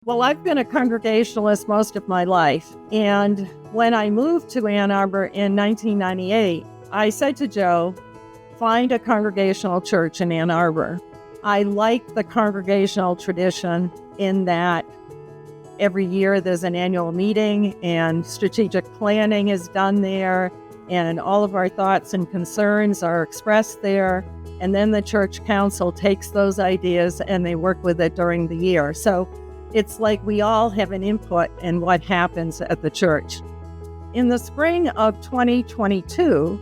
Well, I've been a Congregationalist most of my life. And when I moved to Ann Arbor in 1998, I said to Joe, find a Congregational church in Ann Arbor. I like the Congregational tradition in that every year there's an annual meeting and strategic planning is done there, and all of our thoughts and concerns are expressed there. And then the church council takes those ideas and they work with it during the year. So it's like we all have an input in what happens at the church. In the spring of 2022,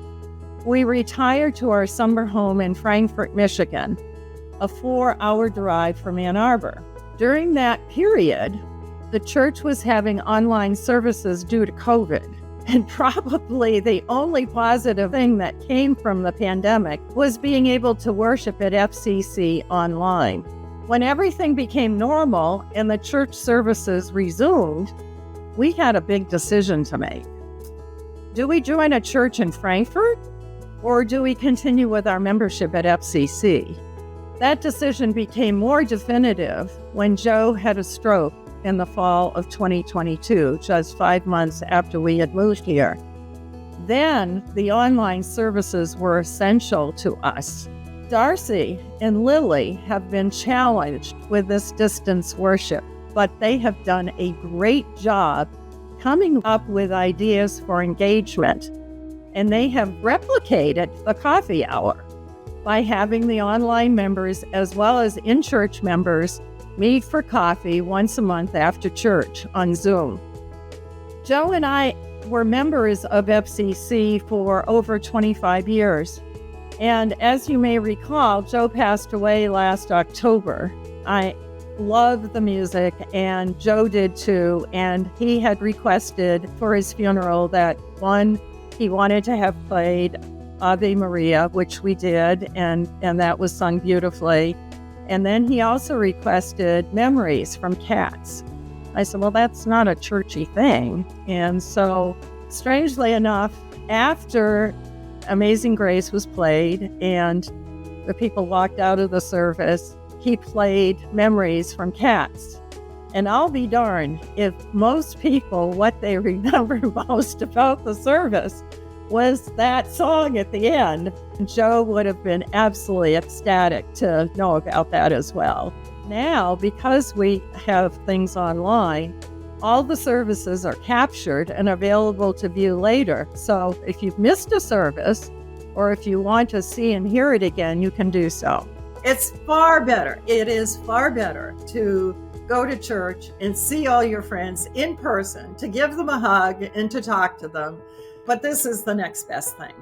we retired to our summer home in Frankfort, Michigan, a 4-hour drive from Ann Arbor. During that period, the church was having online services due to COVID. And probably the only positive thing that came from the pandemic was being able to worship at FCC online. When everything became normal and the church services resumed, we had a big decision to make. Do we join a church in Frankfort, or do we continue with our membership at FCC? That decision became more definitive when Joe had a stroke in the fall of 2022, just 5 months after we had moved here. Then the online services were essential to us. Darcy and Lily have been challenged with this distance worship, but they have done a great job coming up with ideas for engagement. And they have replicated the coffee hour by having the online members as well as in-church members meet for coffee once a month after church on Zoom. Joe and I were members of FCC for over 25 years. And as you may recall, Joe passed away last October. I love the music, and Joe did too. And he had requested for his funeral that he wanted to have played Ave Maria, which we did, and that was sung beautifully. And then he also requested Memories from Cats. I said, well, that's not a churchy thing. And so, strangely enough, after Amazing Grace was played and the people walked out of the service, he played Memories from Cats. And I'll be darned if most people, what they remember most about the service was that song at the end. Joe would have been absolutely ecstatic to know about that as well. Now, because we have things online, all the services are captured and available to view later. So if you've missed a service, or if you want to see and hear it again, you can do so. It's far better. It is far better to go to church and see all your friends in person, to give them a hug and to talk to them. But this is the next best thing.